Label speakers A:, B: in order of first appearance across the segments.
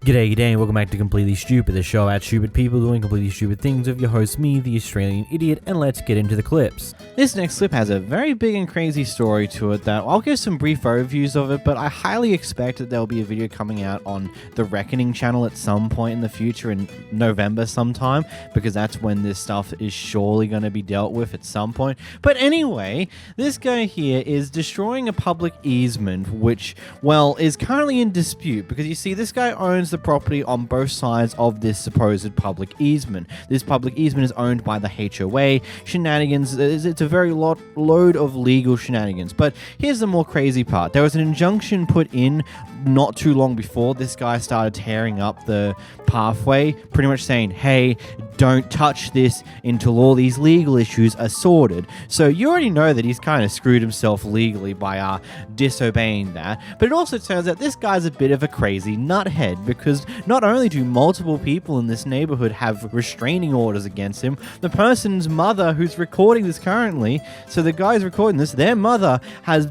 A: G'day, and welcome back to Completely Stupid, the show about stupid people doing completely stupid things with your host, me, the Australian idiot, and let's get into the clips. This next clip has a very big and crazy story to it that I'll give some brief overviews of it, but I highly expect that there'll be a video coming out on the Reckoning channel at some point in the future in November sometime, because that's when this stuff is surely going to be dealt with at some point. But anyway, this guy here is destroying a public easement, which, well, is currently in dispute, because you see, this guy owns the property on both sides of this supposed public easement. This public easement is owned by the HOA. Shenanigans, it's a very load of legal shenanigans. But here's the more crazy part. There was an injunction put in not too long before this guy started tearing up the pathway, pretty much saying, hey, don't touch this until all these legal issues are sorted. So you already know that he's kind of screwed himself legally by disobeying that. But it also turns out this guy's a bit of a crazy nuthead, because not only do multiple people in this neighborhood have restraining orders against him, the person's mother who's recording this currently, so the guy's recording this, their mother has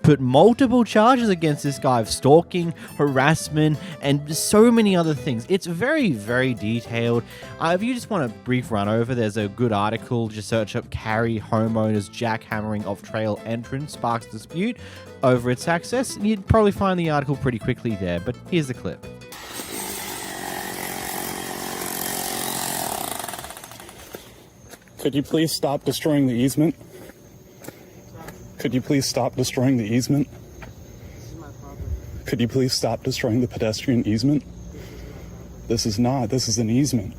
A: put multiple charges against this guy of stalking, harassment, and so many other things. It's very, very detailed. If you just want a brief run over, there's a good article. Just search up Cary homeowners jackhammering of trail entrance sparks dispute over its access. You'd probably find the article pretty quickly there, but here's the clip.
B: Could you please stop destroying the easement? Could you please stop destroying the easement?
C: This is my property.
B: Could you please stop destroying the pedestrian easement? This is not. This is an easement.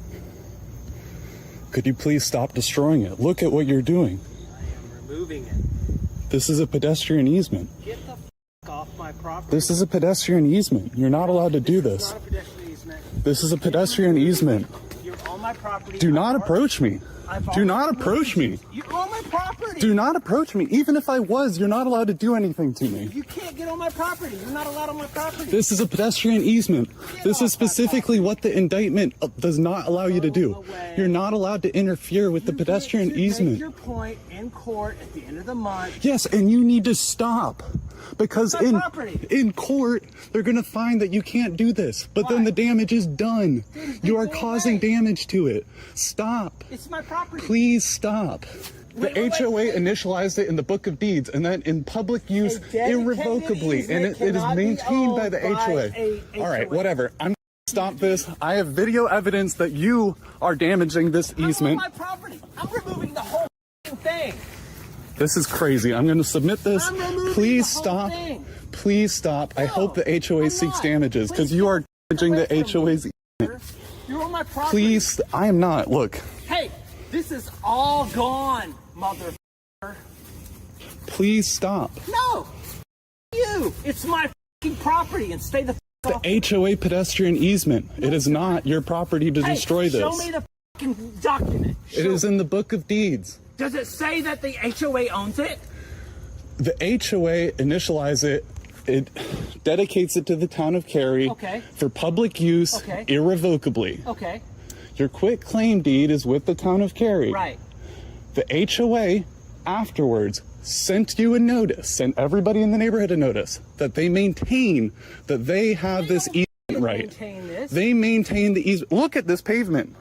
B: Could you please stop destroying it? Look at what you're doing.
C: I am removing it.
B: This is a pedestrian easement.
C: Get the f*** off my property.
B: This is a pedestrian easement. You're not allowed to do this.
C: This is not a pedestrian easement.
B: This is a pedestrian easement.
C: You're on my property.
B: Do not approach me. Do not approach me.
C: You're on my property.
B: Do not approach me. Even if I was, you're not allowed to do anything to me.
C: You can't get on my property. You're not allowed on my property.
B: This is a pedestrian easement. This is specifically what the indictment does not allow you to do. You're not allowed to interfere with the pedestrian easement.
C: Make your point in court at the end of the month.
B: Yes, and you need to stop. Because in court, they're going to find that you can't do this. But then the damage is done. You are causing damage to it. Stop.
C: It's my property.
B: Please stop. The HOA initialized it in the Book of Deeds and then in public use irrevocably. And it is maintained by the HOA. All right, whatever. I'm going to stop this. I have video evidence that you are damaging this easement.
C: I'm on my property. I'm removing the whole thing.
B: This is crazy. I'm going to submit this. Please stop. Please stop. I hope the HOA seeks damages because you are damaging the HOA's easement.
C: You're on my property.
B: Please. I am not. Look.
C: Hey, this is all gone, motherfucker.
B: Please stop.
C: No. You. It's my fucking property and stay the fuck off.
B: The HOA pedestrian easement. It is not your property to destroy this.
C: Show me the fucking document.
B: It is in the Book of Deeds.
C: Does it say that the HOA owns it?
B: The HOA initializes it. It dedicates it to the town of Cary for public use irrevocably.
C: Okay.
B: Your quit claim deed is with the town of Cary.
C: Right.
B: The HOA afterwards sent you a notice, sent everybody in the neighborhood a notice that they maintain that they have this easement right. They maintain the easement. Look at this pavement.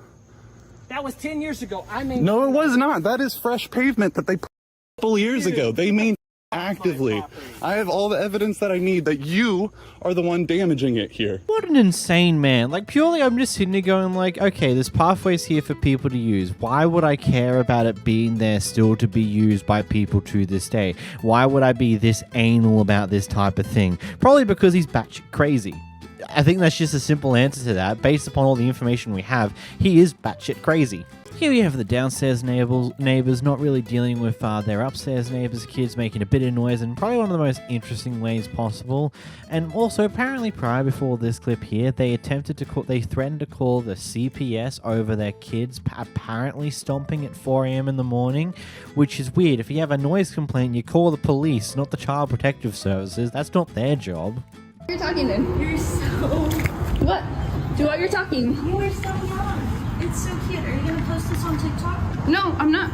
C: That was 10 years ago.
B: No, it was not. That is fresh pavement that they put a couple years ago. They maintain actively. I have all the evidence that I need that you are the one damaging it here.
A: What an insane man. Like, purely I'm just sitting there going like, okay, this pathway's here for people to use. Why would I care about it being there still to be used by people to this day? Why would I be this anal about this type of thing? Probably because he's batshit crazy. I think that's just a simple answer to that. Based upon all the information we have, he is batshit crazy. Here we have the downstairs neighbors not really dealing with their upstairs neighbors' kids making a bit of noise in probably one of the most interesting ways possible. And also, apparently prior before this clip here, they threatened to call the CPS over their kids apparently stomping at 4 a.m. in the morning, which is weird. If you have a noise complaint, you call the police, not the Child Protective Services. That's not their job.
D: You're talking then.
E: You're so...
D: What? Do what you're talking.
E: You are so young. It's so cute. Are you going to post this on TikTok?
D: No, I'm not.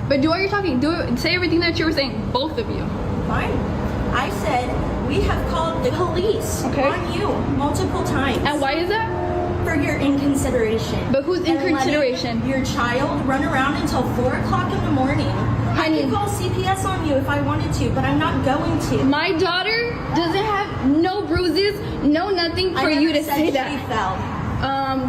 D: But do what you're talking. Say everything that you were saying. Both of you.
E: Fine. I said, we have called the police on you multiple times.
D: And why is that?
E: For your inconsideration.
D: But who's
E: And letting
D: inconsideration?
E: your child run around until 4 o'clock in the morning.
D: Honey.
E: I could call CPS on you if I wanted to, but I'm not going to.
D: My daughter doesn't have no bruises, no nothing for you to say
E: She
D: that.
E: fell.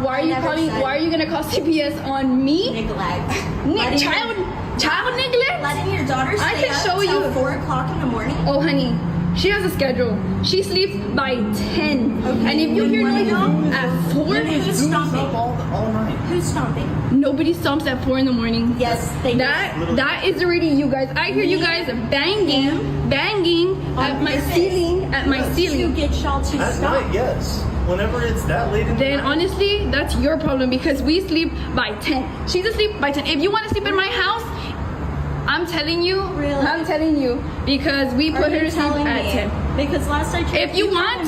D: Why are you
E: never
D: calling?
E: said-
D: Why are you gonna call CPS on me?
E: Neglect.
D: Child neglect?
E: Letting your daughter
D: I
E: stay
D: can
E: up
D: show
E: till
D: you.
E: 4 o'clock in the morning.
D: Oh, honey, she has a schedule. She sleeps by 10.
E: Okay,
D: And if you hear
E: wanna
D: noise
E: know?
D: at 4,
E: Who's stomping?
B: all night.
E: Who's stomping?
D: nobody stomps at 4 in the morning.
E: Yes, they
D: That is already you guys. I hear you guys banging at my ceiling,
E: to get y'all to
F: At
E: stop.
F: night, yes. Whenever it's that late in the
D: Then
F: night.
D: honestly, that's your problem because we sleep by 10. She's asleep by 10. If you want to sleep in my house, I'm telling you, because we put
E: Are
D: her
E: you
D: to sleep
E: telling
D: at
E: me?
D: 10.
E: Because last I checked,
D: If you want,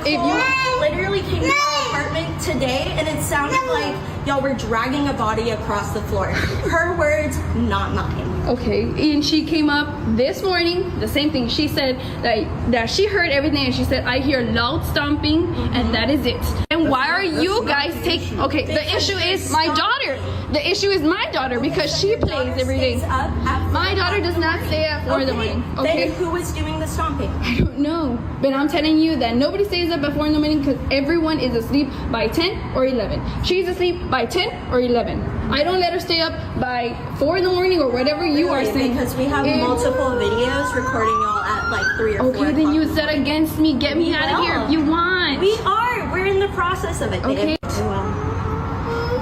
E: Nicole literally came to our apartment today, and it sounded like y'all were dragging a body across the floor. Her words, not mine.
D: Okay, and she came up this morning, the same thing. She said that she heard everything, and she said, I hear loud stomping, and that is it. And why are you guys taking... Okay, the issue is my daughter. The issue is my daughter because she plays every day. My daughter does not stay at 4 in the morning. Okay?
E: Then who is doing the stomping?
D: I don't know, but I'm telling you that nobody stays up at 4 in the morning because everyone is asleep by 10 or 11. She's asleep by 10 or 11. I don't let her stay up by 4 in the morning or whatever you are saying.
E: Because we have multiple videos recording y'all at like 3 or 4
D: Okay, then
E: o'clock.
D: use that against me. Get me out of here if you want.
E: We are. We're in the process of it.
D: Okay.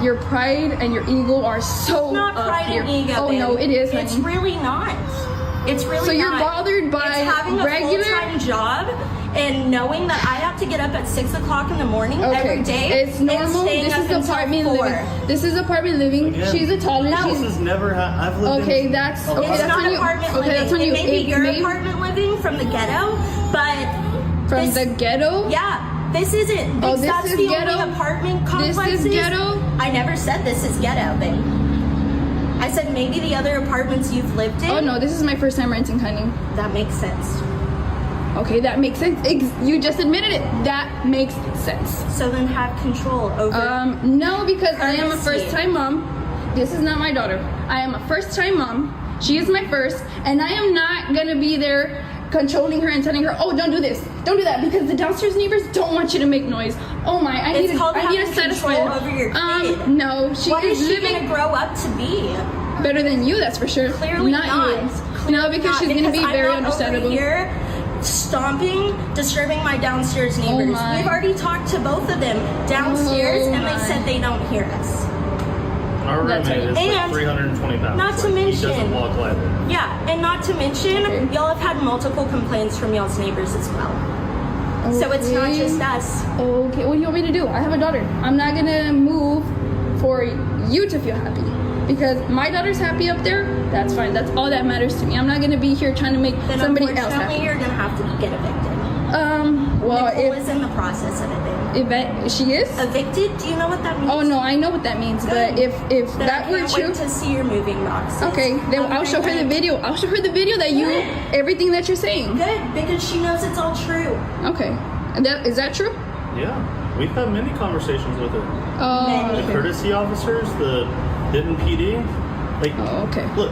D: Your pride and your ego are so
E: It's not
D: up
E: pride
D: here.
E: and ego.
D: Oh
E: babe.
D: no, it is, honey.
E: It's really not. It's really
D: So you're
E: not.
D: bothered by
E: it's having a
D: regular-
E: full-time job and knowing that I have to get up at 6 o'clock in the morning
D: Okay,
E: every day.
D: it's normal.
E: And staying
D: This
E: up
D: is
E: until
D: apartment
E: 4.
D: living. This is apartment living.
F: Again,
D: She's a toddler.
E: No.
F: This has never I've lived
D: Okay,
F: in
D: that's
F: a
D: okay.
F: lot
E: It's
F: of-
D: That's
E: not
D: on you.
E: apartment
D: Okay,
E: living.
D: that's on you.
E: It may be your
D: may-
E: apartment living from the ghetto, but
D: from
E: this-
D: the ghetto.
E: Yeah, this isn't.
D: Oh, this
E: that's
D: is
E: the
D: ghetto?
E: only apartment
D: This is
E: complexes.
D: ghetto?
E: I never said this is ghetto, babe. I said maybe the other apartments you've lived in.
D: Oh no, this is my first time renting, honey.
E: That makes sense.
D: Okay, that makes sense. You just admitted it. That makes sense.
E: So then have control over.
D: No, because I am a
E: Courtesy.
D: first-time mom. This is not my daughter. I am a first-time mom. She is my first, and I am not gonna be there controlling her and telling her, "Oh, don't do this, don't do that," because the downstairs neighbors don't want you to make noise. Oh my, I need
E: called
D: to
E: having
D: satisfy
E: control
D: her.
E: over your kid.
D: No, she
E: What
D: is
E: is she
D: living
E: gonna grow up to be?
D: better than you. That's for sure.
E: Clearly not.
D: you. No, because she's gonna be very
E: I'm not
D: understandable.
E: over here stomping, disturbing my downstairs neighbors.
D: my.
E: We've already talked to both of them downstairs,
D: Oh
E: and they
D: my.
E: said they don't hear us.
F: Our
D: That's
F: roommate is like
E: And
F: 320 pounds.
E: not to
F: Like, he
E: mention-
F: doesn't walk lightly.
E: Yeah, and not to mention,
D: Okay.
E: y'all have had multiple complaints from y'all's neighbors as well. So it's not
D: Okay.
E: just us.
D: Okay, what do you want me to do? I have a daughter. I'm not gonna move for you to feel happy. Because my daughter's happy up there, that's fine. That's all that matters to me. I'm not gonna be here trying to make
E: Then
D: somebody else
E: unfortunately,
D: happy.
E: you're gonna have to get evicted.
D: Well,
E: Nicole is in the process of it.
D: she is?
E: Evicted? Do you know what that means?
D: Oh no, I know what that means. But if
E: Then
D: that
E: I
D: were
E: can't
D: true,
E: wait to see your moving boxes.
D: okay, then I'll show her the video. I'll show her the video that you, everything that you're saying.
E: Good, because she knows it's all true.
D: Okay, is that true?
F: Yeah, we've had many conversations with her.
D: Oh,
E: Many.
F: The
D: okay.
F: courtesy officers, the Denton PD. Like,
D: Oh, okay.
F: look,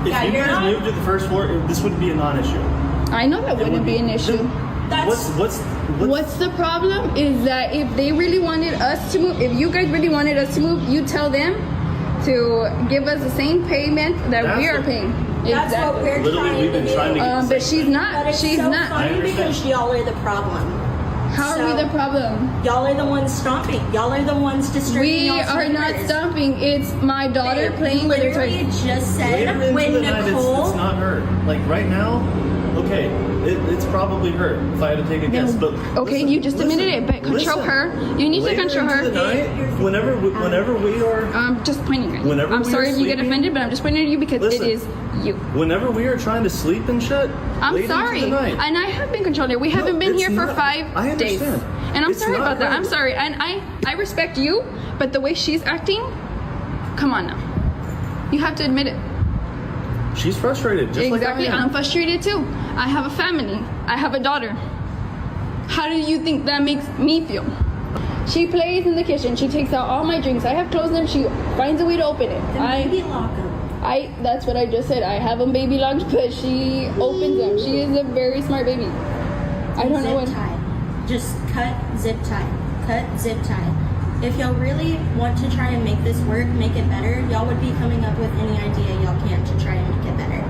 F: if
E: Yeah,
F: you
E: you're
F: guys
E: not-
F: moved to the first floor, this wouldn't be a non-issue.
D: I know that
F: It
D: wouldn't
F: would
D: be an issue.
E: That's
D: What's the problem is that if they really wanted us to move, if you guys really wanted us to move, you tell them to give us the same payment that
F: That's
D: we are
F: what-
D: paying.
E: That's what we're
F: Literally,
E: trying
F: we've
E: to
F: been
E: do.
F: trying to get
D: But she's
E: But
D: not.
E: it's
D: She's
E: so
D: not.
E: funny
F: understand.
E: because y'all are the problem.
D: How are we
E: So-
D: the problem?
E: Y'all are the ones stomping. Y'all are the ones disturbing
D: We
E: y'all's
D: are not
E: neighbors.
D: stomping. It's my daughter
E: Babe,
D: playing with her
E: literally
D: toys.
E: just
F: Later
E: said
F: into
E: when
F: the night,
E: Nicole.
F: it's not her. Like right now, okay, it's probably her. If I had to take a guess, but
D: Okay,
F: listen,
D: you just admitted it, but control
F: listen.
D: her. You need to
F: Later
D: control
F: into
D: her.
F: the night, whenever we are,
D: I'm just pointing at you.
F: Whenever
D: I'm
F: we
D: sorry
F: are
D: if you get
F: sleeping-
D: offended, but I'm just pointing at you because
F: Listen.
D: it is you.
F: whenever we are trying to sleep and shit.
D: I'm
F: late into
D: sorry.
F: the night,
D: And I have been controlling. We haven't been
F: it's
D: here for
F: not-
D: 5
F: I
D: days.
F: understand.
D: And I'm
F: It's
D: sorry
F: not
D: about that.
F: her.
D: I'm sorry. And I respect you, but the way she's acting, come on now. You have to admit it.
F: she's frustrated, just
D: Exactly.
F: like I am.
D: I'm frustrated too. I have a family. I have a daughter. How do you think that makes me feel? She plays in the kitchen. She takes out all my drinks. I have closed them. She finds a way to open it.
E: Then maybe lock them.
D: That's what I just said. I have them baby locked, but she opens them. She is a very smart baby. I don't know what.
E: Zip tie. Just cut, zip tie. Cut, zip tie. If y'all really want to try and make this work, make it better, y'all would be coming up with any idea y'all can to try and make it better.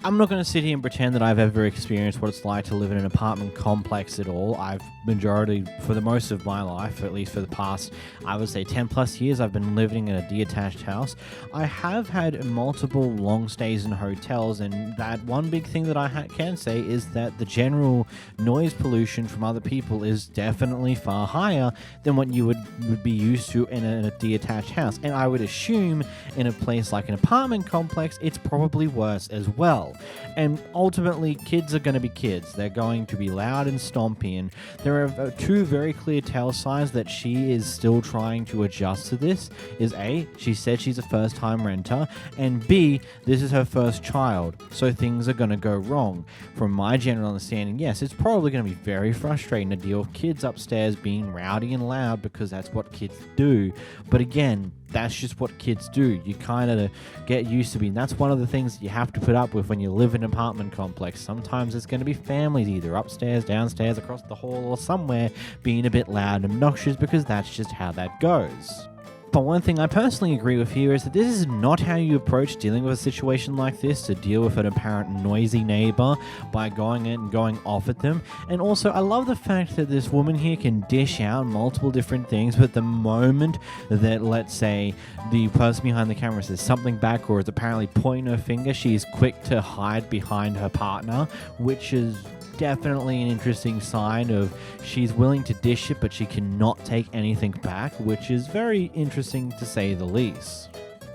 A: I'm not going to sit here and pretend that I've ever experienced what it's like to live in an apartment complex at all. I've for the most of my life, at least for the past, I would say 10 plus years, I've been living in a detached house. I have had multiple long stays in hotels, and that one big thing that I can say is that the general noise pollution from other people is definitely far higher than what you would be used to in a detached house. And I would assume in a place like an apartment complex, it's probably worse as well. And ultimately, kids are going to be kids. They're going to be loud and stompy, and there are two very clear tell signs that she is still trying to adjust to this. Is A, she said she's a first-time renter, and B, this is her first child, so things are going to go wrong. From my general understanding, yes, it's probably going to be very frustrating to deal with kids upstairs being rowdy and loud, because that's what kids do. But again, that's just what kids do. You kind of get used to being. That's one of the things that you have to put up with when you live in an apartment complex. Sometimes it's going to be families either upstairs, downstairs, across the hall, or somewhere being a bit loud and obnoxious, because that's just how that goes. But one thing I personally agree with here is that this is not how you approach dealing with a situation like this, to deal with an apparent noisy neighbor by going in and going off at them. And also, I love the fact that this woman here can dish out multiple different things, but the moment that, let's say, the person behind the camera says something back or is apparently pointing her finger, she's quick to hide behind her partner, which is definitely an interesting sign of she's willing to dish it, but she cannot take anything back, which is very interesting to say the least.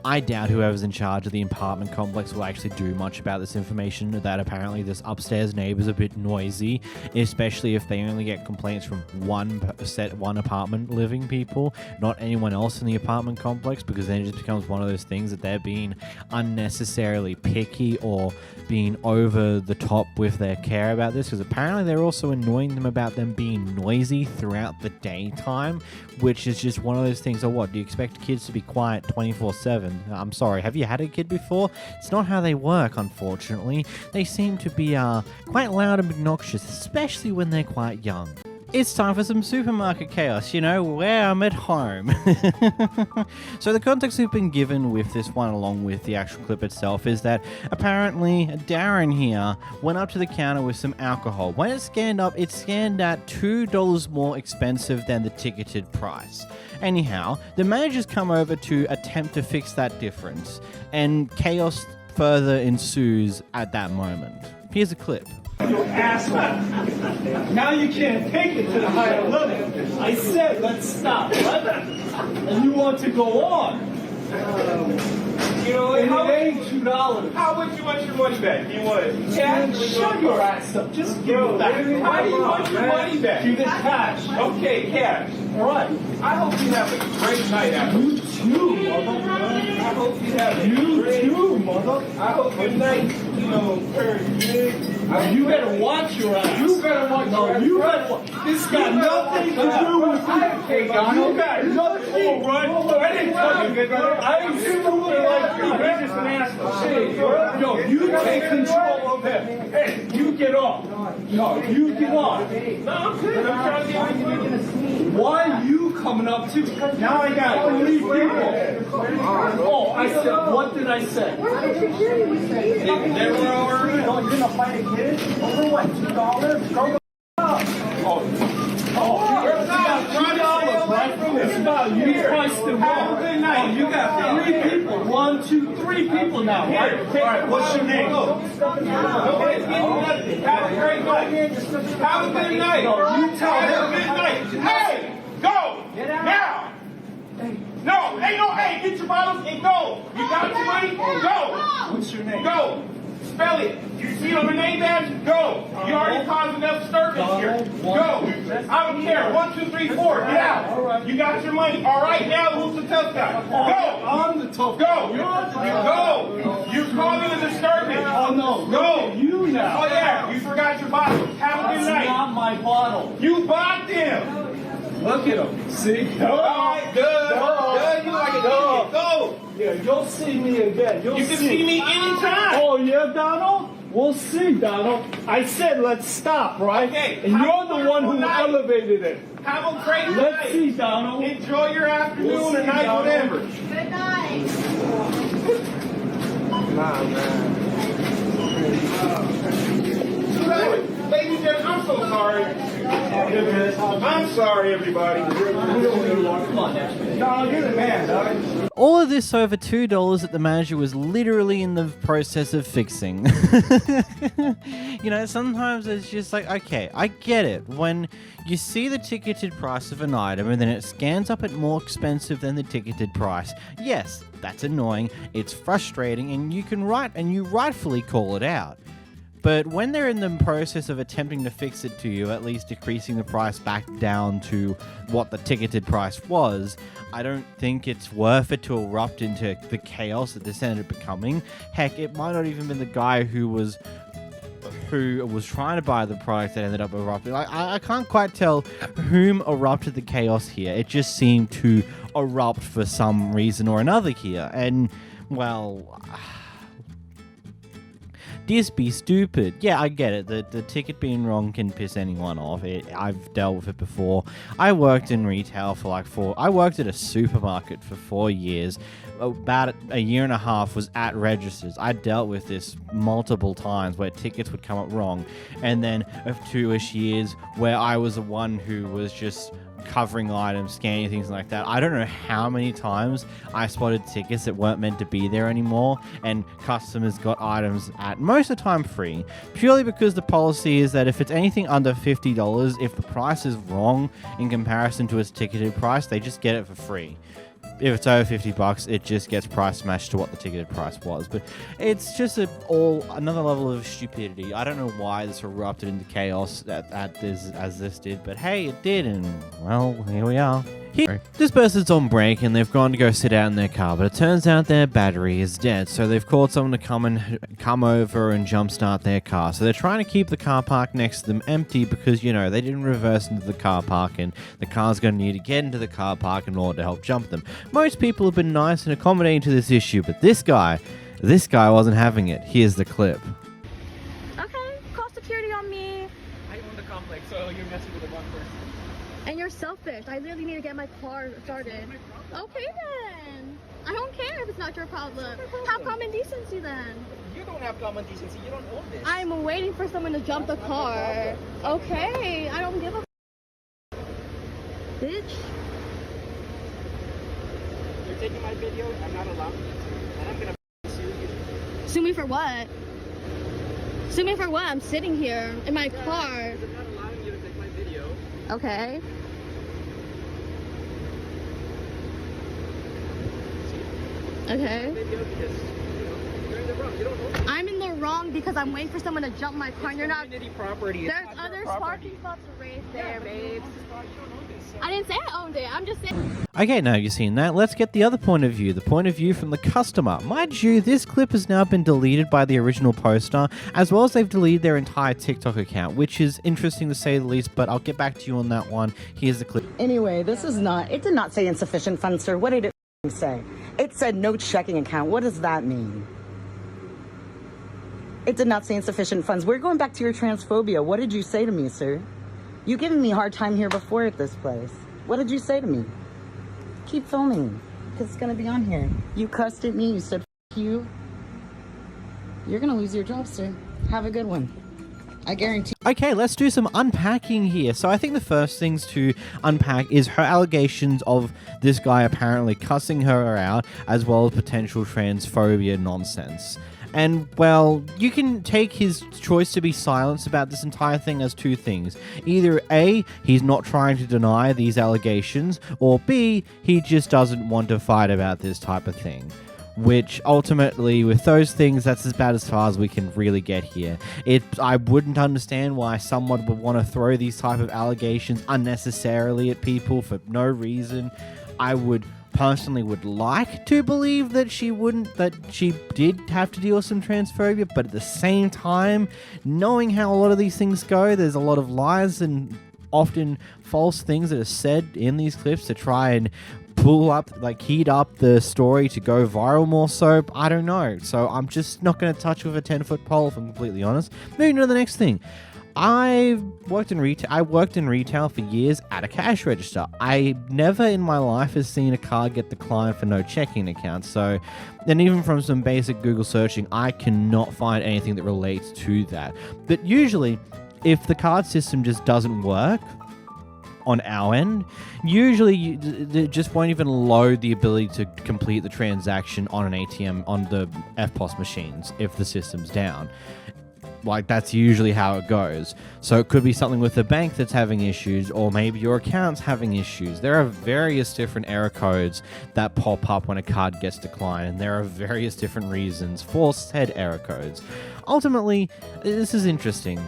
A: I doubt whoever's in charge of the apartment complex will actually do much about this information, that apparently this upstairs neighbor's a bit noisy, especially if they only get complaints from one apartment living people, not anyone else in the apartment complex, because then it just becomes one of those things that they're being unnecessarily picky or being over the top with their care about this, because apparently they're also annoying them about them being noisy throughout the daytime, which is just one of those things. Or what, do you expect kids to be quiet 24/7? I'm sorry, have you had a kid before? It's not how they work, unfortunately. They seem to be quite loud and obnoxious, especially when they're quite young. It's time for some supermarket chaos, where I'm at home. So the context we've been given with this one, along with the actual clip itself, is that apparently Darren here went up to the counter with some alcohol. When it scanned up, it scanned at $2 more expensive than the ticketed price. Anyhow, the managers come over to attempt to fix that difference, and chaos further ensues at that moment. Here's a clip.
C: You asshole. Now you can't take it to the higher level. I said let's stop, right? And you want to go on. And it ain't $2.
G: How much you want your money back? You want it cash?
C: Shut your ass up. Just give it back.
G: How do you want your money back?
C: Give it cash.
G: Okay, cash.
C: All right.
G: I hope you have a great night after.
C: You too, mother.
G: I hope you have a great
C: mother.
G: I hope your night, turns big.
C: You better watch your ass.
G: You better watch your ass.
C: You better watch. This got nothing to do with you.
G: Okay, Donald.
C: You got nothing.
G: I didn't tell you, good brother.
C: I ain't stupid like you.
G: You're just an asshole.
C: Yo, you take control of him. Hey, you get off. No, you get off.
G: No, I'm good. I'm trying to get you.
C: Why are you coming up too? Now I got 3 people. Oh, I said, what did I say?
G: They were all right.
C: You're gonna fight a kid? Over what, $2? Go up. It's about $2, right? It's about you priced it wrong.
G: Have a good night.
C: You got 3 people. 1, 2, 3 people now, right? All right, what's your name?
G: Nobody's getting nothing. Have a great night. Have a good night.
C: No, you tell
G: Have a
C: him.
G: good night. Hey, go now. No, hey, get your bottles and go. You got your money? Go.
C: What's your name?
G: Go. Spell it. You see on the name badge? Go. You already caused enough disturbance here. Go. I don't care. 1, 2, 3, 4. Get out. You got your money. All right, now who's the tough guy? Go.
C: I'm the tough
G: Go.
C: guy.
G: Go. You causing a disturbance.
C: Oh no.
G: Go.
C: You now.
G: Oh yeah. You forgot your bottle. Have a good
C: That's
G: night.
C: not my bottle.
G: You bought them.
C: Look at him. See?
G: All right, good. Good. You like a dog. Go.
C: Yeah, you'll see me again.
G: You can see me anytime.
C: Oh, yeah, Donald? We'll see, Donald. I said let's stop, right?
G: Okay.
C: And you're the one who
G: Night.
C: elevated it.
G: Have a great night.
C: Let's see, Donald.
G: Enjoy your afternoon
C: We'll see,
G: or night,
C: Donald.
G: whatever.
E: Good night.
C: Nah, man.
G: Ladies and gentlemen, I'm so sorry. I'm sorry, everybody.
C: Come on, no, you're the man, dog.
A: All of this over $2 that the manager was literally in the process of fixing. You know, sometimes it's just like, okay, I get it. When you see the ticketed price of an item and then it scans up at more expensive than the ticketed price, yes, that's annoying, it's frustrating, and you rightfully call it out. But when they're in the process of attempting to fix it to you, at least decreasing the price back down to what the ticketed price was, I don't think it's worth it to erupt into the chaos that this ended up becoming. Heck, it might not even been the guy who was trying to buy the product that ended up erupting. I can't quite tell whom erupted the chaos here. It just seemed to erupt for some reason or another here. And, well, just be stupid. Yeah, I get it. The ticket being wrong can piss anyone off. I've dealt with it before. I worked in retail for I worked at a supermarket for 4 years. About a year and a half was at registers. I dealt with this multiple times where tickets would come up wrong. And then of 2-ish years where I was the one who was just covering items, scanning things like that. I don't know how many times I spotted tickets that weren't meant to be there anymore, and customers got items at most of the time free, purely because the policy is that if it's anything under $50, if the price is wrong in comparison to its ticketed price, they just get it for free. If it's over $50, it just gets price matched to what the ticketed price was. But it's just another level of stupidity. I don't know why this erupted into chaos as this did, but hey, it did, and well, here we are. This person's on break and they've gone to go sit out in their car, but it turns out their battery is dead, so they've called someone to come over and jumpstart their car. So they're trying to keep the car park next to them empty because, you know, they didn't reverse into the car park and the car's going to need to get into the car park in order to help jump them. Most people have been nice and accommodating to this issue, but this guy wasn't having it. Here's the clip.
H: Okay, call security on me.
I: I own the complex, so you're messing with the wrong person.
H: And you're selfish. I literally need to get my car started. Okay then. I don't care if it's not your problem. Have common decency then.
I: You don't have common decency. You don't own this.
H: I'm waiting for someone to jump the car. Okay, I don't give a bitch.
I: You're taking my video. I'm not allowed to. And I'm gonna sue you.
H: Sue me for what? Sue me for what? I'm sitting here in my car.
I: I'm not allowing you to take my video.
H: Okay. Okay.
I: Video because you're in the wrong. You don't own it.
H: I'm in the wrong because I'm waiting for someone to jump my car and you're not.
I: Community property. It's
H: There's
I: not your
H: other
I: property.
H: parking spots right there, babes.
I: You don't own this.
H: I didn't say I owned it. I'm just saying.
A: Okay, now you've seen that, let's get the other point of view, the point of view from the customer. Mind you, this clip has now been deleted by the original poster, as well as they've deleted their entire TikTok account, which is interesting to say the least, but I'll get back to you on that one. Here's the clip.
J: Anyway, it did not say insufficient funds, sir. What did it say? It said no checking account. What does that mean? It did not say insufficient funds. We're going back to your transphobia. What did you say to me, sir? You giving me a hard time here before at this place. What did you say to me? Keep filming, because it's going to be on here. You cussed at me. You said, F you. You're going to lose your job, sir. Have a good one. I guarantee.
A: Okay, let's do some unpacking here. So I think the first things to unpack is her allegations of this guy apparently cussing her out, as well as potential transphobia nonsense. And, well, you can take his choice to be silenced about this entire thing as two things. Either A, he's not trying to deny these allegations, or B, he just doesn't want to fight about this type of thing. which ultimately, with those things, that's about as far as we can really get here. I wouldn't understand why someone would want to throw these type of allegations unnecessarily at people for no reason. I would personally like to believe that she did have to deal with some transphobia, but at the same time, knowing how a lot of these things go, there's a lot of lies and often false things that are said in these clips to try and heat up the story to go viral more so. I don't know. So I'm just not going to touch with a 10-foot pole, if I'm completely honest. Moving to the next thing. I worked in retail for years at a cash register. I never in my life has seen a card get declined for no checking account. So, and even from some basic Google searching, I cannot find anything that relates to that. But usually, if the card system just doesn't work on our end, usually it just won't even load the ability to complete the transaction on an ATM on the FPOS machines if the system's down. Like, that's usually how it goes. So it could be something with the bank that's having issues, or maybe your account's having issues. There are various different error codes that pop up when a card gets declined, and there are various different reasons for said error codes. Ultimately, this is interesting.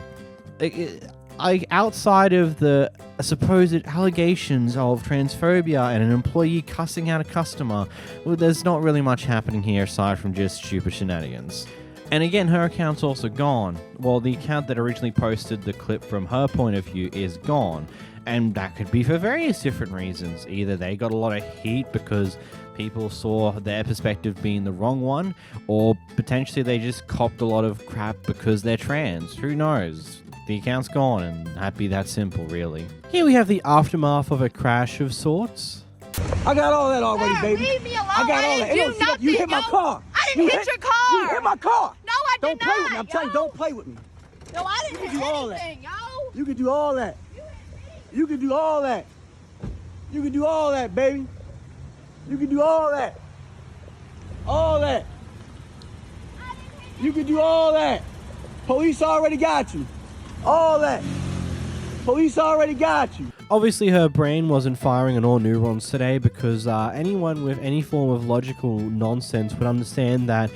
A: Outside of the supposed allegations of transphobia and an employee cussing out a customer, well, there's not really much happening here aside from just stupid shenanigans. And again, her account's also gone. Well, the account that originally posted the clip from her point of view is gone. And that could be for various different reasons. Either they got a lot of heat because people saw their perspective being the wrong one, or potentially they just copped a lot of crap because they're trans. Who knows? The account's gone, and happy that simple, really. Here we have the aftermath of a crash of sorts.
K: I got all that already, baby.
H: Leave me alone.
K: I got all that.
H: Do nothing,
K: You hit my car.
H: I didn't hit your car.
K: You hit my car.
H: No, I did
K: don't
H: not.
K: Play with me. I'm telling you, don't play with me.
H: No, I didn't
K: You
H: hit
K: can do all
H: anything, yo.
K: You can do all that. You can do all that. You can do all that, baby. You can do all that. All that. You can do all that. Police already got you. All that. Police already got you.
A: Obviously, her brain wasn't firing on all neurons today, because anyone with any form of logical nonsense would understand that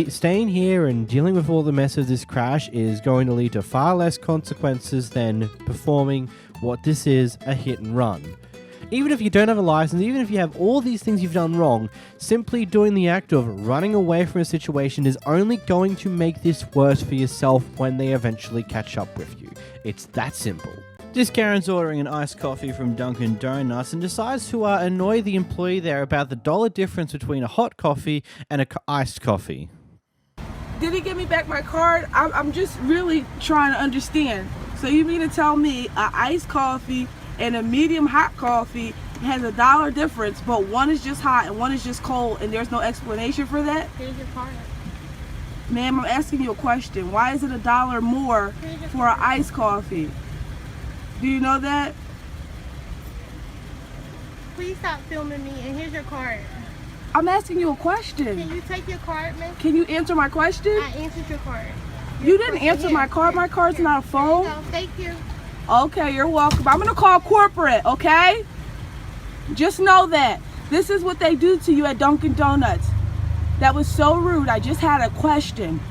A: staying here and dealing with all the mess of this crash is going to lead to far less consequences than performing what this is, a hit and run. Even if you don't have a license, even if you have all these things you've done wrong, simply doing the act of running away from a situation is only going to make this worse for yourself when they eventually catch up with you. It's that simple. This Karen's ordering an iced coffee from Dunkin' Donuts and decides to annoy the employee there about the $1 difference between a hot coffee and a iced coffee.
L: Did he give me back my card? I'm just really trying to understand. So you mean to tell me an iced coffee and a medium hot coffee has a $1 difference, but one is just hot and one is just cold, and there's no explanation for that?
H: Here's your card.
L: Ma'am, I'm asking you a question. Why is it $1 more for an iced coffee? Do you know that?
H: Please stop filming me, and here's your card.
L: I'm asking you a question.
H: Can you take your card, miss?
L: Can you answer my question?
H: I answered your card.
L: You didn't answer my card. My card's not a phone.
H: No, thank you.
L: Okay, you're welcome. I'm gonna call corporate, okay? Just know that. This is what they do to you at Dunkin' Donuts. That was so rude. I just had a question.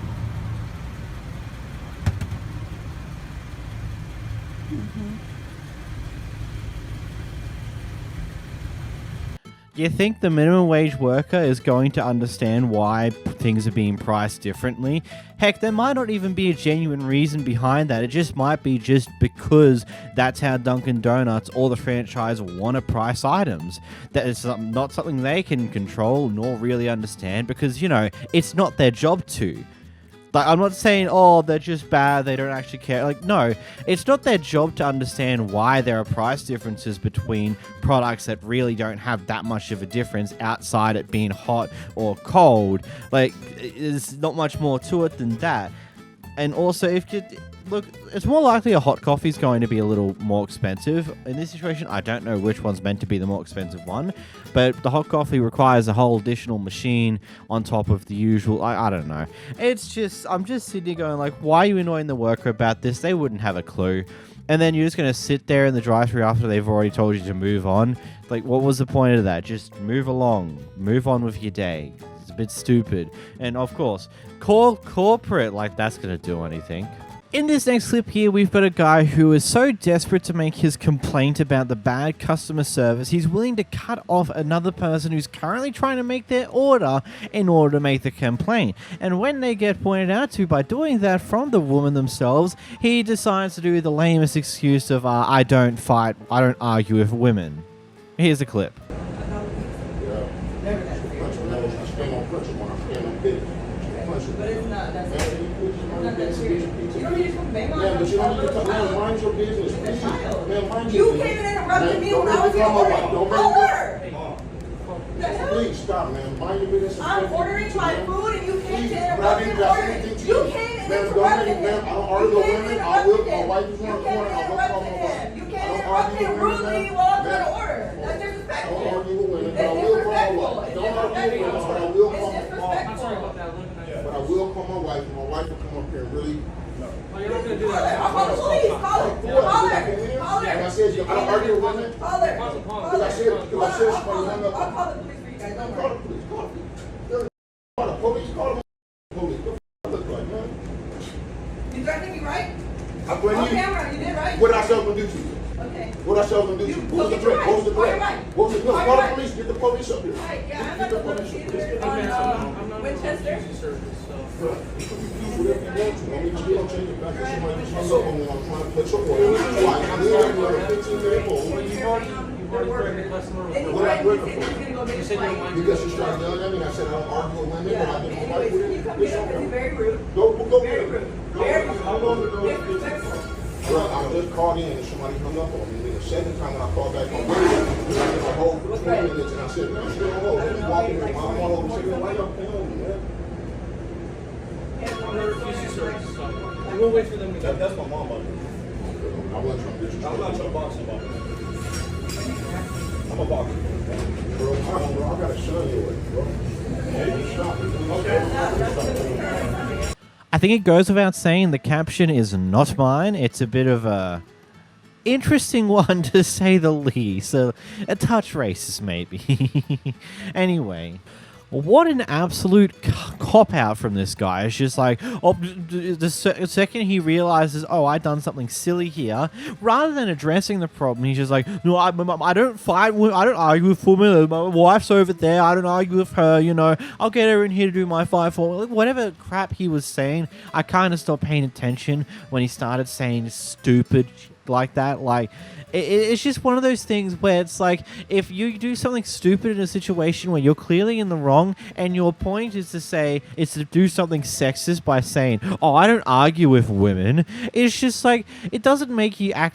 A: Do you think the minimum wage worker is going to understand why things are being priced differently? Heck, there might not even be a genuine reason behind that. It just might be just because that's how Dunkin' Donuts or the franchise want to price items. That is not something they can control nor really understand, because, you know, it's not their job to. Like, I'm not saying, oh, they're just bad, they don't actually care. Like, no, it's not their job to understand why there are price differences between products that really don't have that much of a difference outside it being hot or cold. Like, there's not much more to it than that. And also, if you look, it's more likely a hot coffee is going to be a little more expensive. In this situation, I don't know which one's meant to be the more expensive one, but the hot coffee requires a whole additional machine on top of the usual. I don't know. It's just, I'm just sitting here going like, why are you annoying the worker about this? They wouldn't have a clue. And then you're just going to sit there in the drive-thru after they've already told you to move on. Like, what was the point of that? Just move along. Move on with your day. It's a bit stupid. And of course, call corporate like that's gonna do anything. In this next clip here, we've got a guy who is so desperate to make his complaint about the bad customer service, he's willing to cut off another person who's currently trying to make their order in order to make the complaint. And when they get pointed out to by doing that from the woman themselves, he decides to do the lamest excuse of, I don't argue with women. Here's the clip.
M: But you don't need to mind your business. You came and interrupted me when I was ordering. Please stop, man. Mind your business. I'm ordering my food and you came to interrupt me ordering. You came and interrupted him. I don't argue with women. I will. My wife is on the corner. I will call my wife. You came and interrupted him rudely while I'm trying to order. That's disrespectful. Don't argue with women, but I will call my wife. Don't argue with women, but I will call my wife. But I will call my wife, and my wife will come up here and really.
C: You're not going to do that.
M: I'll call the police. Call her. Call her. Call her.
B: I said, I don't argue with women.
M: Call her.
B: Because I said, somebody hung up.
M: I'll call the police for you guys. Don't
B: Call
M: worry.
B: the police. Call the police. Call the police. What the look like, man?
M: You threatening me, right?
B: I blame
M: On
B: you.
M: camera, you did, right?
B: What did I say I was going to do to you?
M: Okay.
B: What did I say I was going to do to you? What was the threat? What was the threat? What was the threat? Call the police. Get the police up here.
M: Right, yeah, I'm at the police station on Winchester.
B: Whatever you want to. I mean, you don't change it back to somebody who's hung up on me. I'm trying to put your order. I'm here for a 15-minute hold.
C: You've already the customer.
B: What I work for? You said you want because you started yelling at me. I said I don't argue with women, but I didn't know why you
M: You come here because you're very rude.
B: Go
M: Very
B: get
M: rude.
B: it.
M: Very
B: I'm going to go.
M: disrespectful.
B: I just called in and somebody hung up on me. The second time when I called back on radio, we were in a hold for 20 minutes and I said, man, still on hold. Let me walk in. I'm all over and say, why y'all playing on me, man?
C: I'm going to refuse your service. We'll wait for them to
B: That's my mom, buddy. I wasn't trying to disrespect. I'm not trying to box about it. I'm a boxer. Bro, come on, bro. I got to show you it, bro. Hey, stop it. Okay.
A: I think it goes without saying the caption is not mine. It's a bit of a interesting one to say the least. A touch racist maybe. Anyway, what an absolute cop-out from this guy. It's just like, oh, the second he realizes, oh, I done something silly here, rather than addressing the problem, he's just like, no, I don't fight, I don't argue with women, my wife's over there, I don't argue with her, you know, I'll get her in here to do my 5-4, whatever crap he was saying. I kind of stopped paying attention when he started saying stupid like that. Like, it's just one of those things where it's like, if you do something stupid in a situation where you're clearly in the wrong and your point is to do something sexist by saying, oh, I don't argue with women, it's just like, it doesn't make you out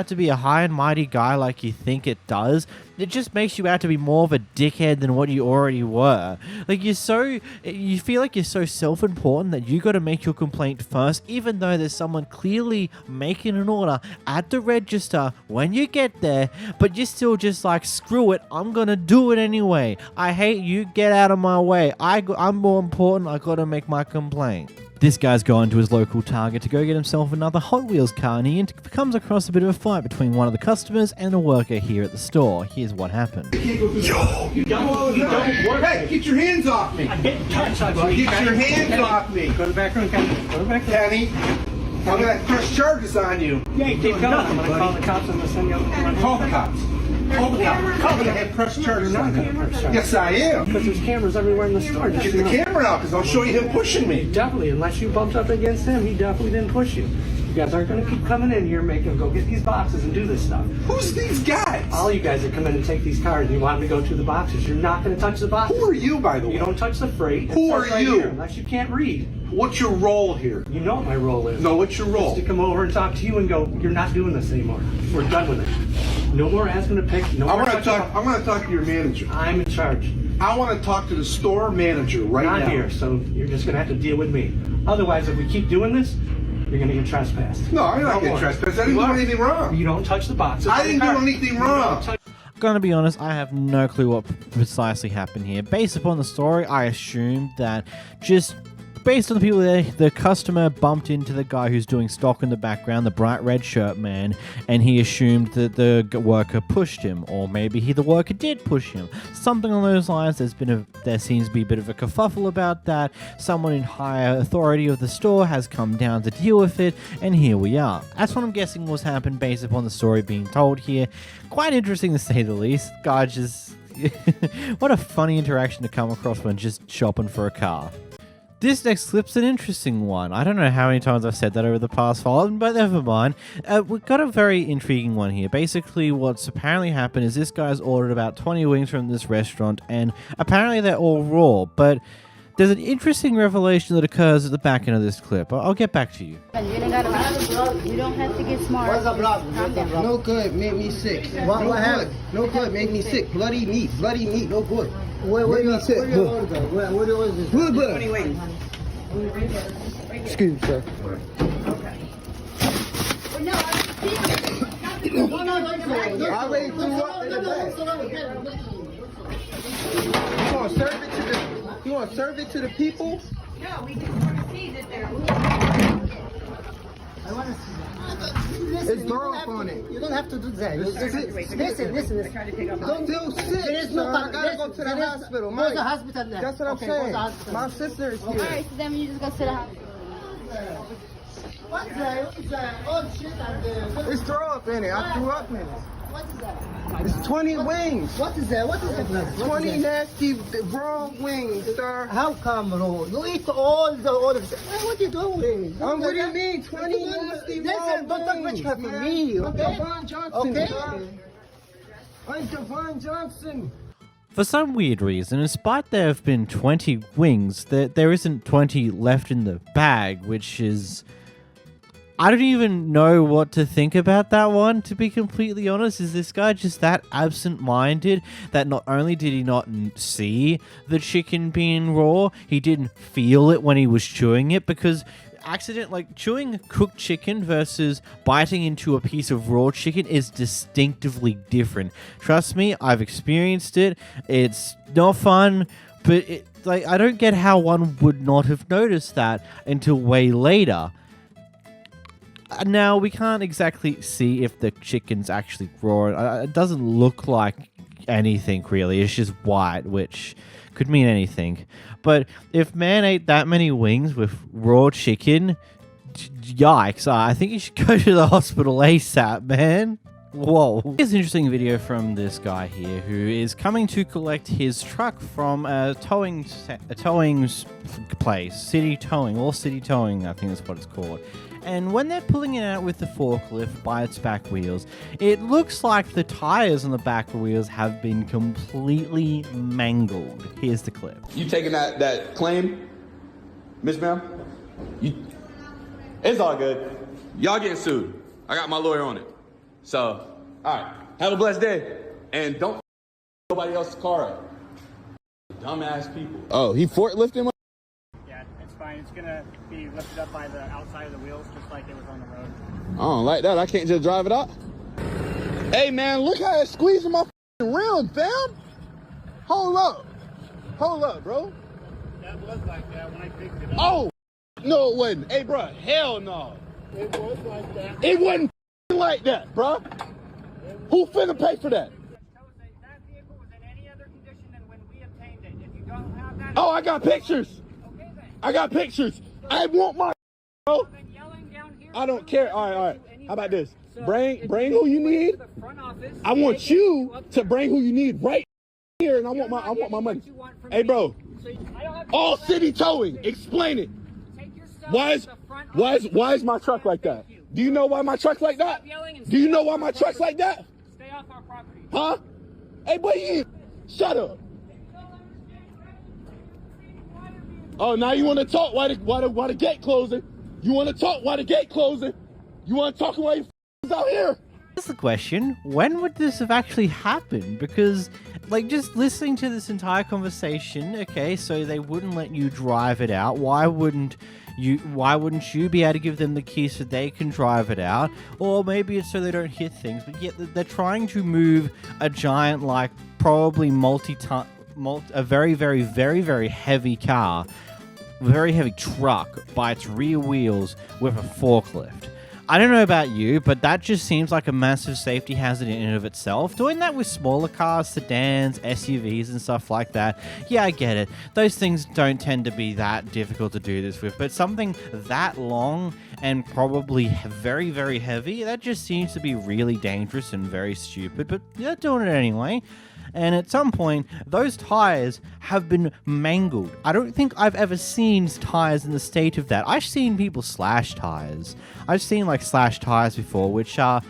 A: to be a high and mighty guy like you think it does. It just makes you out to be more of a dickhead than what you already were. Like, you feel like you're so self-important that you got to make your complaint first, even though there's someone clearly making an order at the register when you get there, but you're still just like, screw it, I'm gonna do it anyway. I hate you, get out of my way. I'm more important, I got to make my complaint. This guy's gone to his local Target to go get himself another Hot Wheels car, and he comes across a bit of a fight between one of the customers and a worker here at the store. Here's what happened.
G: Yo, you don't work. Hey, get your hands off me. I didn't touch you. Get your hands off me. Go to the back room, Kenny. Go to the back room. Kenny, I'm going to press charges on you. Yeah, keep going. I'm going to call the cops and send you over. Call the cops. Call the cops. I'm going to have press charges on you. Yes, I am.
I: Because there's cameras everywhere in the store.
G: Get the camera out, because I'll show you him pushing me.
I: Definitely, unless you bumped up against him, he definitely didn't push you. You guys aren't going to keep coming in here, making them go get these boxes and do this stuff.
G: Who's these guys?
I: All you guys that come in and take these cars and you want them to go to the boxes, you're not going to touch the boxes.
G: Who are you, by the way?
I: You don't touch the freight.
G: Who are you?
I: Here, unless you can't read.
G: What's your role here?
I: You know what my role is.
G: No, what's your role?
I: It's to come over and talk to you and go, you're not doing this anymore. We're done with it. No more asking to pick. No more.
G: I want to talk to your manager.
I: I'm in charge.
G: I want to talk to the store manager right now.
I: Not here, so you're just going to have to deal with me. Otherwise, if we keep doing this, you're going to get trespassed.
G: No, I'm not getting trespassed. I didn't do anything wrong.
I: You don't touch the boxes.
G: I didn't do anything wrong.
A: Gonna be honest, I have no clue what precisely happened here. Based upon the story, I assumed that just based on the people there, the customer bumped into the guy who's doing stock in the background, the bright red shirt man, and he assumed that the worker pushed him, or maybe the worker did push him. Something along those lines. There seems to be a bit of a kerfuffle about that. Someone in higher authority of the store has come down to deal with it, and here we are. That's what I'm guessing was happened based upon the story being told here. Quite interesting to say the least. God, just what a funny interaction to come across when just shopping for a car. This next clip's an interesting one. I don't know how many times I've said that over the past while, but never mind. We've got a very intriguing one here. Basically, what's apparently happened is this guy's ordered about 20 wings from this restaurant, and apparently they're all raw, but there's an interesting revelation that occurs at the back end of this clip. I'll get back to you.
H: You don't have to get smart.
K: What's the problem? No good, make me sick.
G: What
K: good, no good, make me sick. Bloody meat, no good.
G: Where
K: Make me
G: you
K: sick.
G: order? What is this?
K: Good, good. Excuse me, sir. I already threw up in the bag. You want to serve it to the people?
H: No, we just want to see that they're.
G: I want to see that.
K: It's dark on it.
G: You don't have to do that. Listen.
K: Don't do shit. I gotta go to the hospital.
G: Go to the hospital now.
K: That's what I'm saying. My sister is here.
H: Alright, so then you just go to the hospital.
G: What's that? Oh shit, I'm there.
K: It's throw up in it. I threw up in it.
G: What is that?
K: It's 20 wings.
G: What is that?
K: 20 nasty raw wings, sir.
G: How come raw? You eat all the what are you doing?
K: What do you mean? 20 nasty raw
G: Listen, don't talk
K: wings.
G: much for me,
K: I'm
G: okay?
K: Devon Johnson,
G: Okay.
K: sir. I'm Devon Johnson.
A: For some weird reason, despite there have been 20 wings, there isn't 20 left in the bag, which is... I don't even know what to think about that one, to be completely honest. Is this guy just that absent-minded that not only did he not see the chicken being raw, he didn't feel it when he was chewing it? Because chewing cooked chicken versus biting into a piece of raw chicken is distinctively different. Trust me, I've experienced it. It's not fun, but I don't get how one would not have noticed that until way later. Now, we can't exactly see if the chicken's actually raw. It doesn't look like anything, really. It's just white, which could mean anything. But if man ate that many wings with raw chicken, yikes. I think you should go to the hospital ASAP, man. Whoa. Here's an interesting video from this guy here who is coming to collect his truck from a towing place. City Towing, or City Towing, I think that's what it's called. And when they're pulling it out with the forklift by its back wheels, it looks like the tires on the back wheels have been completely mangled. Here's the clip.
N: You taking that claim, Miss Ma'am? It's all good. Y'all getting sued. I got my lawyer on it. So, all right. Have a blessed day. And don't nobody else's car up. Dumbass people. Oh, he forklifting?
O: Yeah, it's fine. It's going to be lifted up by the outside of the wheels, just like it was on the road.
N: I don't like that. I can't just drive it out. Hey, man, look how it's squeezing my rim, fam. Hold up, bro.
O: That was like that when I picked it up.
N: Oh, no, it wasn't. Hey, bro, hell no.
O: It was like that.
N: It wasn't like that, bro. Who finna pay for that?
O: That vehicle was in any other condition than when we obtained it. If you don't have that...
N: Oh, I got pictures.
O: Okay, then.
N: I got pictures. I want my bro. I don't care. All right. How about this? Bring who you need. I want you to bring who you need right here, and I want my money. Hey, bro. All City Towing. Explain it. Why is my truck like that? Do you know why my truck's like that? Do you know why my truck's like that?
O: Stay off our property.
N: Huh? Hey, boy, shut up. Oh, now you want to talk why the gate closing? You want to talk why the gate closing? You want to talk while you out here?
A: That's the question. When would this have actually happened? Because, just listening to this entire conversation, okay, so they wouldn't let you drive it out. Why wouldn't you be able to give them the keys so they can drive it out? Or maybe it's so they don't hit things, but yet they're trying to move a giant, probably multi-ton, a very, very, very, very heavy car very heavy truck by its rear wheels with a forklift. I don't know about you, but that just seems like a massive safety hazard in and of itself. Doing that with smaller cars, sedans, SUVs and stuff like that, yeah, I get it. Those things don't tend to be that difficult to do this with, but something that long and probably very, very heavy, that just seems to be really dangerous and very stupid, but they're doing it anyway. And at some point, those tires have been mangled. I don't think I've ever seen tires in the state of that. I've seen people slash tires. I've seen like slash tires before, which are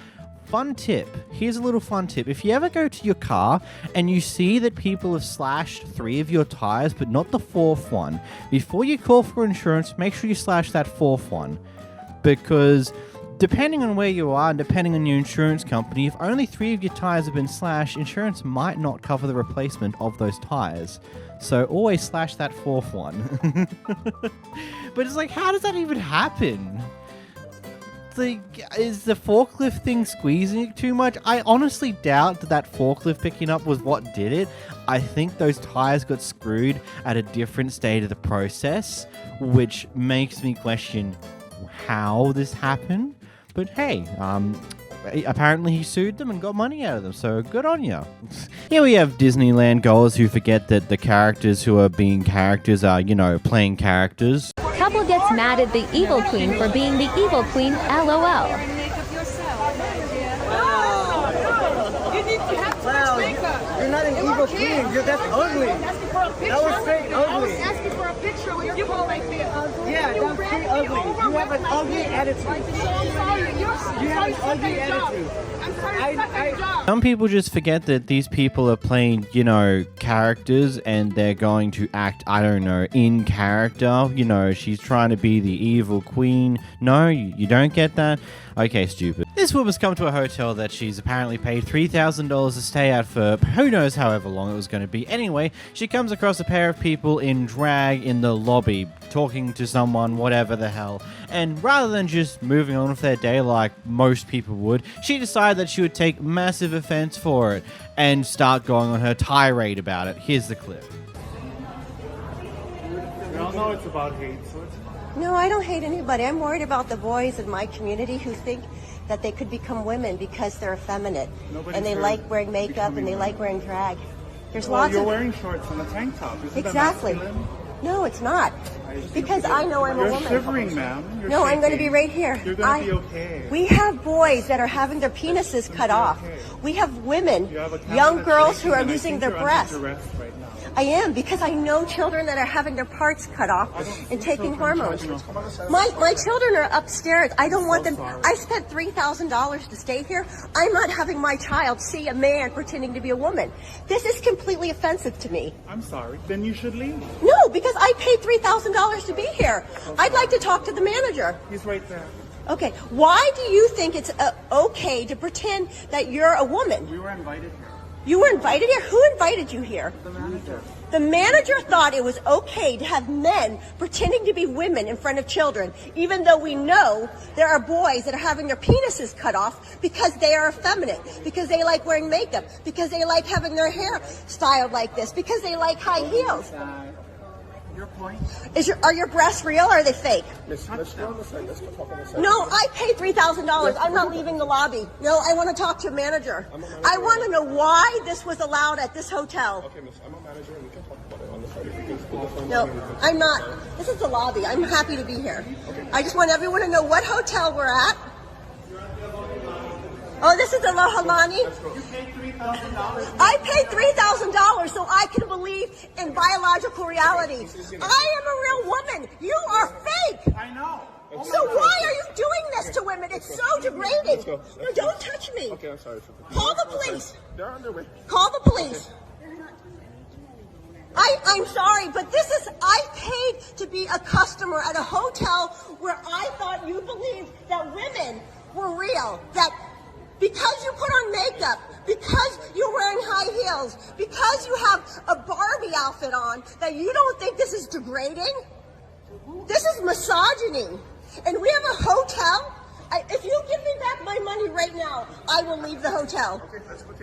A: fun tip. Here's a little fun tip. If you ever go to your car and you see that people have slashed 3 of your tires, but not the 4th one, before you call for insurance, make sure you slash that 4th one. Because depending on where you are and depending on your insurance company, if only 3 of your tires have been slashed, insurance might not cover the replacement of those tires. So always slash that 4th one. But it's like, how does that even happen? Is the forklift thing squeezing it too much? I honestly doubt that forklift picking up was what did it. I think those tires got screwed at a different state of the process, which makes me question how this happened. But hey, apparently he sued them and got money out of them, so good on you. Here we have Disneyland goers who forget that the characters who are being characters are, you know, playing characters.
P: Couple gets mad at the evil queen for being the evil queen, LOL.
K: Wow, you're not an evil queen. That's ugly. That was straight ugly. I was asking for a picture with your phone like this. Yeah, that's pretty ugly. You have an ugly attitude. You have an ugly attitude.
A: Some people just forget that these people are playing, you know, characters and they're going to act, I don't know, in character. You know, she's trying to be the evil queen. No, you don't get that? Okay, stupid. This woman's come to a hotel that she's apparently paid $3,000 to stay at for who knows however long it was going to be. Anyway, she comes across a pair of people in drag in the lobby, talking to someone, whatever the hell. And rather than just moving on with their day like most people would, she decided that she would take massive offense for it and start going on her tirade about it. Here's the clip.
O: We all know it's about hate, so it's fine.
Q: No, I don't hate anybody. I'm worried about the boys in my community who think that they could become women because they're effeminate. and they like wearing makeup and they like wearing drag. There's lots
O: you're
Q: of...
O: wearing shorts and a tank top. Isn't
Q: Exactly.
O: that masculine?
Q: No, it's not. Because I know I'm a woman.
O: You're shivering, ma'am. You're
Q: No, I'm going to
O: shaking.
Q: be right here.
O: You're going to be okay.
Q: We have boys that are having their penises cut off.
O: Okay.
Q: We have women,
O: You have a camera
Q: young
O: that's
Q: girls
O: shaking,
Q: who are
O: and I
Q: losing
O: think
Q: their
O: you're under
Q: breasts.
O: duress right now.
Q: I am, because I know children that are having their parts cut off and taking hormones. My children are upstairs. I don't want them. I spent $3,000 to stay here. I'm not having my child see a man pretending to be a woman. This is completely offensive to me.
O: I'm sorry. Then you should leave.
Q: No, because I paid $3,000 to be here. I'd like to talk to the manager.
O: He's right there.
Q: Okay, why do you think it's okay to pretend that you're a woman?
O: We were invited here.
Q: You were invited here? Who invited you here?
O: The manager.
Q: The manager thought it was okay to have men pretending to be women in front of children, even though we know there are boys that are having their penises cut off because they are effeminate, because they like wearing makeup, because they like having their hair styled like this, because they like high heels.
O: Your point?
Q: Are your breasts real or are they fake?
M: Let's go on the side. Let's go talk on the side.
Q: No, I paid $3,000. I'm not leaving the lobby. No, I want to talk to a manager. I want to know why this was allowed at this hotel.
M: Okay, miss, I'm a manager and we can talk about it on the side. If you can speak the phone.
Q: No, I'm not. This is the lobby. I'm happy to be here. I just want everyone to know what hotel we're at. Oh, this is the Lohalani?
O: You paid $3,000.
Q: I paid $3,000 so I can believe in biological reality. I am a real woman. You are fake.
O: I know.
Q: So why are you doing this to women? It's so degrading. No, don't touch me.
M: Okay, I'm sorry.
Q: Call the police.
M: They're on their way.
Q: Call the police. I'm sorry, but I paid to be a customer at a hotel where I thought you believed that women were real, that because you put on makeup, because you're wearing high heels, because you have a Barbie outfit on, that you don't think this is degrading? This is misogyny. And we have a hotel If you give me back my money right now, I will leave the hotel.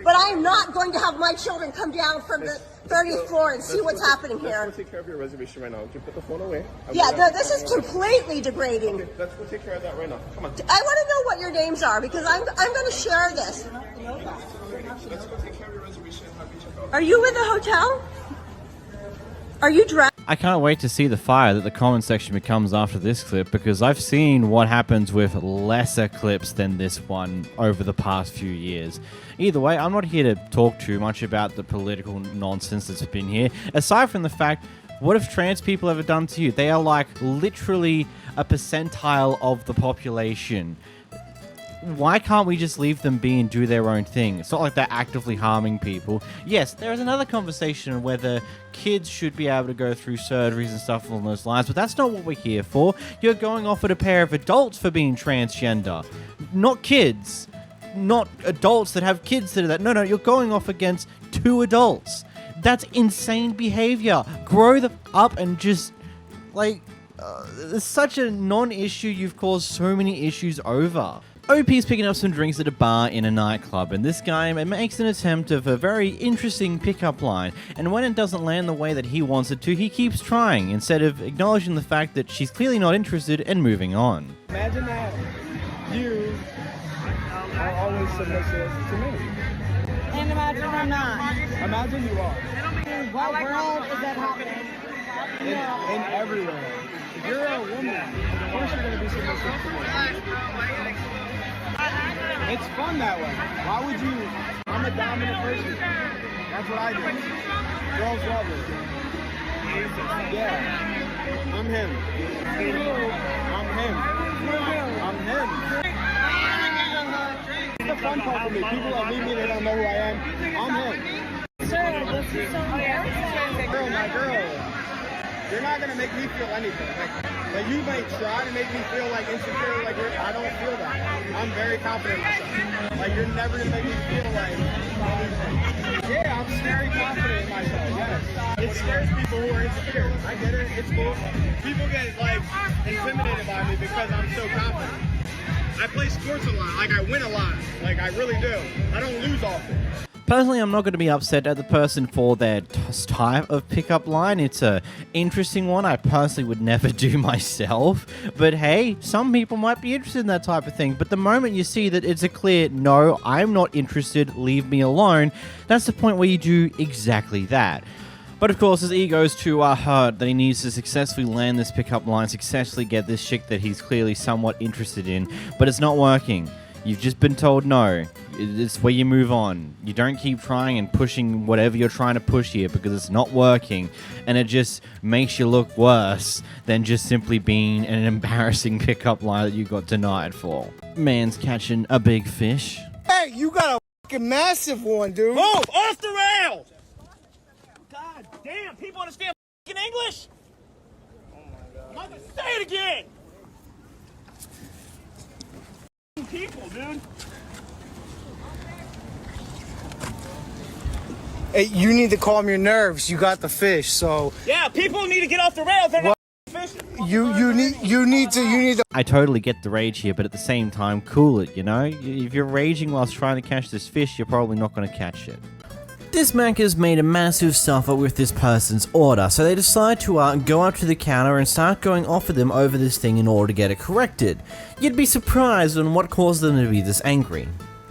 Q: But I am not going to have my children come down from the 30th floor and see what's happening here.
N: Let's go take care of your reservation right now. You put the phone away.
Q: Yeah, no, this is completely degrading.
N: Okay, let's go take care of that right now. Come on.
Q: I want to know what your names are because I'm going to share this.
N: Let's go take care of your reservation and have you check out.
Q: Are you in the hotel? Are you dressed?
A: I can't wait to see the fire that the comment section becomes after this clip, because I've seen what happens with lesser clips than this one over the past few years. Either way, I'm not here to talk too much about the political nonsense that's been here, aside from the fact, what have trans people ever done to you? They are like literally a percentile of the population. Why can't we just leave them be and do their own thing? It's not like they're actively harming people. Yes, there is another conversation on whether kids should be able to go through surgeries and stuff along those lines, but that's not what we're here for. You're going off at a pair of adults for being transgender, not kids. Not adults that have kids that are that. No, you're going off against 2 adults. That's insane behavior. Grow the up and just, like, it's such a non-issue. You've caused so many issues over. OP's picking up some drinks at a bar in a nightclub, and this guy makes an attempt of a very interesting pickup line, and when it doesn't land the way that he wants it to, he keeps trying, instead of acknowledging the fact that she's clearly not interested and moving on.
I: Imagine that you are always submissive to me.
K: And imagine I'm not.
I: Imagine you are.
K: In what world is that happening?
I: In everywhere. If you're a woman, of course you're going to be submissive to me. It's fun that way. Why would you? I'm a dominant person. That's what I do. Girls love it. Yeah. I'm him. I'm him. It's the fun part for me. People that meet me, they don't know who I am. I'm him.
K: Sir, this is so embarrassing.
I: Girl, my girl. You're not gonna make me feel anything. Like you might try to make me feel like insecure. Like I don't feel that. I'm very confident in myself. Like you're never gonna make me feel like anything. Yeah, I'm very confident in myself. Yes. It scares people who are insecure. I get it. It's cool. People get like intimidated by me because I'm so confident. I play sports a lot. Like I win a lot. Like I really do. I don't lose often.
A: Personally, I'm not going to be upset at the person for their type of pickup line. It's a interesting one I personally would never do myself. But hey, some people might be interested in that type of thing. But the moment you see that it's a clear, no, I'm not interested, leave me alone, that's the point where you do exactly that. But of course, his ego's too hurt that he needs to successfully land this pickup line, successfully get this chick that he's clearly somewhat interested in. But it's not working. You've just been told no. It's where you move on. You don't keep trying and pushing whatever you're trying to push here because it's not working, and it just makes you look worse than just simply being an embarrassing pickup line that you got denied for. Man's catching a big fish.
G: Hey, you got a fucking massive one, dude.
C: Move off the rail! God damn, people understand fucking English? Oh my God. I'm not gonna say it again! People, dude.
G: Hey, you need to calm your nerves. You got the fish, so
C: Yeah, people need to get off the rails. They're not fishing.
G: you need to.
A: I totally get the rage here, but at the same time, cool it, you know? If you're raging whilst trying to catch this fish, you're probably not going to catch it. This Macca's made a massive suffer with this person's order, so they decide to go up to the counter and start going off at them over this thing in order to get it corrected. You'd be surprised on what caused them to be this angry.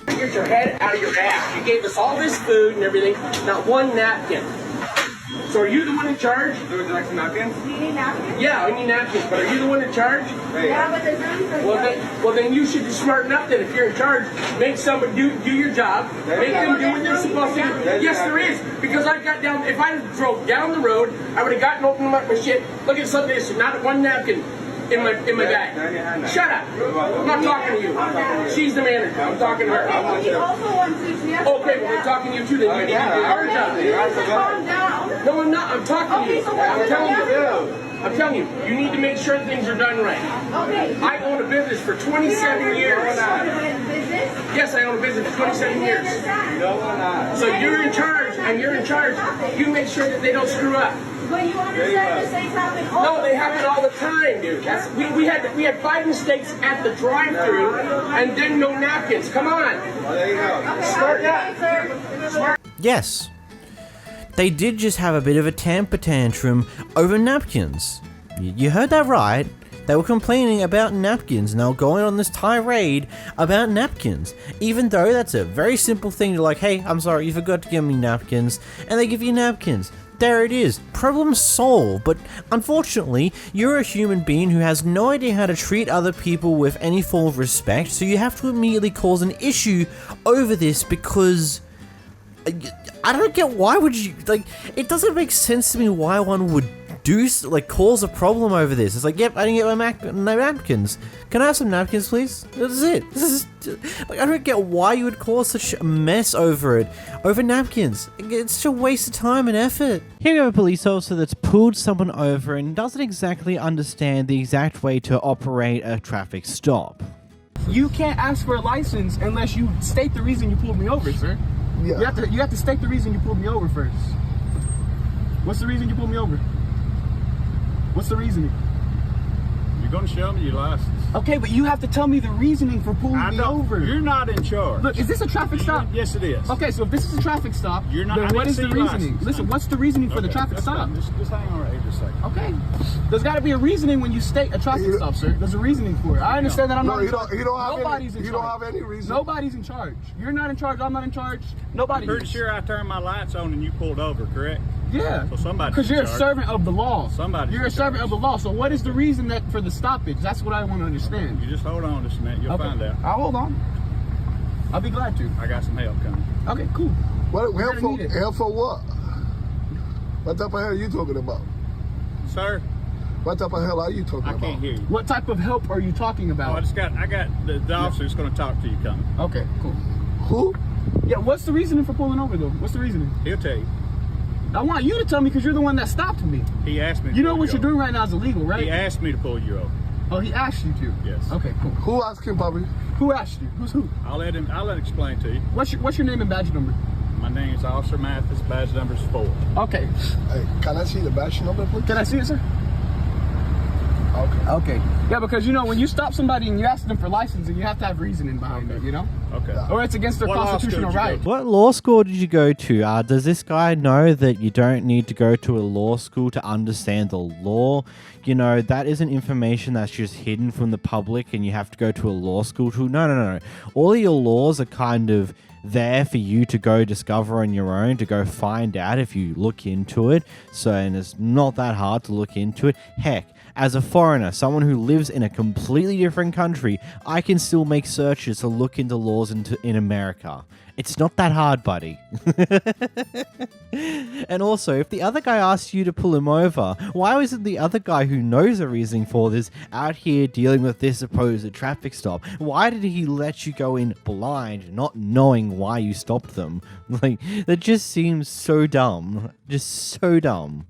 R: Get your head out of your ass. You gave us all this food and everything, not one napkin. So are you the one in charge? Would you like some napkins? Do you need napkins? Yeah, I need napkins, but are you the one in charge?
K: Yeah, but there's room for
R: well, then you should be smart enough that if you're in charge, make somebody do your job, make them do what they're supposed to do. Yes, there is, because I got down, if I drove down the road, I would have gotten opened up my shit. Look at something, there's not one napkin in my bag. Shut up. I'm not talking to you. She's the manager. I'm talking to her.
K: He also wants you to.
R: Okay, well, we're talking to you too, then you need to do your job.
K: Calm down.
R: No, I'm not. I'm talking to you. I'm telling you, you need to make sure things are done right.
E: Okay.
R: I own a business for 27 years. Yes, I own a business for 27 years.
I: No, we're not.
R: So you're in charge, and you're in charge. You make sure that they don't screw up.
E: But you understand this ain't happening all
R: No, they happen all the time, dude. We had 5 mistakes at the drive-thru, and then no napkins. Come on.
I: Well, there you go.
R: Smart guy. Smart.
A: Yes. They did just have a bit of a temper tantrum over napkins. You heard that right. They were complaining about napkins and they were going on this tirade about napkins. Even though that's a very simple thing to like, hey, I'm sorry, you forgot to give me napkins. And they give you napkins. There it is. Problem solved. But unfortunately, you're a human being who has no idea how to treat other people with any form of respect. So you have to immediately cause an issue over this because I don't get why would you, like, it doesn't make sense to me why one would cause a problem over this. It's like, yep, I didn't get my napkins. Can I have some napkins, please? This is it. This is, like, I don't get why you would cause such a mess over napkins. It's such a waste of time and effort. Here we have a police officer that's pulled someone over and doesn't exactly understand the exact way to operate a traffic stop.
S: You can't ask for a license unless you state the reason you pulled me over, sir.
N: Yeah.
S: You have to state the reason you pulled me over first. What's the reason you pulled me over? What's the reasoning?
T: You're going to show me your license.
S: Okay, but you have to tell me the reasoning for pulling me over.
T: You're not in charge.
S: Look, is this a traffic stop?
T: Yes, it is.
S: Okay, so if this is a traffic stop,
T: you're not,
S: then what is the reasoning?
T: License.
S: Listen, what's the reasoning for the traffic stop?
T: Just hang on right here just a second.
S: Okay. There's got to be a reasoning when you state a traffic stop, sir. There's a reasoning for it. I understand that I'm not in charge. Nobody's in charge.
N: You don't have any reason.
S: Nobody's in charge. You're not in charge. I'm not in charge. Nobody
T: I'm pretty
S: is.
T: sure I turned my lights on and you pulled over, correct?
S: Yeah.
T: So somebody.
S: Because you're a servant of the law.
T: Somebody.
S: You're a servant of the law. So what is the reason that for the stoppage? That's what I want to understand.
T: You just hold on just a minute. You'll find out.
S: I'll hold on. I'll be glad to.
T: I got some help coming.
S: Okay, cool.
N: What help for what? What type of hell are you talking about?
T: Sir?
N: What type of hell are you talking about?
T: I can't hear you.
S: What type of help are you talking about?
T: Oh, I got the officer that's going to talk to you coming.
S: Okay, cool.
N: Who?
S: Yeah, what's the reasoning for pulling over though? What's the reasoning?
T: He'll tell you.
S: I want you to tell me because you're the one that stopped me.
T: He asked me to
S: You know
T: pull
S: what
T: you
S: you're doing right now is illegal, right?
T: He asked me to pull you over.
S: Oh, he asked you to?
T: Yes.
S: Okay, cool.
N: Who asked him, Bobby?
S: Who asked you? Who's who?
T: I'll let him explain to you.
S: What's your name and badge number?
T: My name is Officer Mathis, badge number is 4.
S: Okay.
N: Hey, can I see the badge number, please?
S: Can I see it, sir?
N: Okay.
S: Okay. Yeah, because you know when you stop somebody and you ask them for licensing, you have to have reasoning behind it, you know?
T: Okay.
S: Or it's against their constitutional right.
A: What law school did you go to? Does this guy know that you don't need to go to a law school to understand the law? You know, that isn't information that's just hidden from the public and you have to go to a law school to. No. All of your laws are kind of there for you to go discover on your own, to go find out if you look into it. So, and it's not that hard to look into it. Heck, as a foreigner, someone who lives in a completely different country, I can still make searches to look into laws in America. It's not that hard, buddy. And also, if the other guy asks you to pull him over, why wasn't the other guy who knows the reasoning for this out here dealing with this supposed traffic stop? Why did he let you go in blind, not knowing why you stopped them? Like, that just seems so dumb. Just so dumb.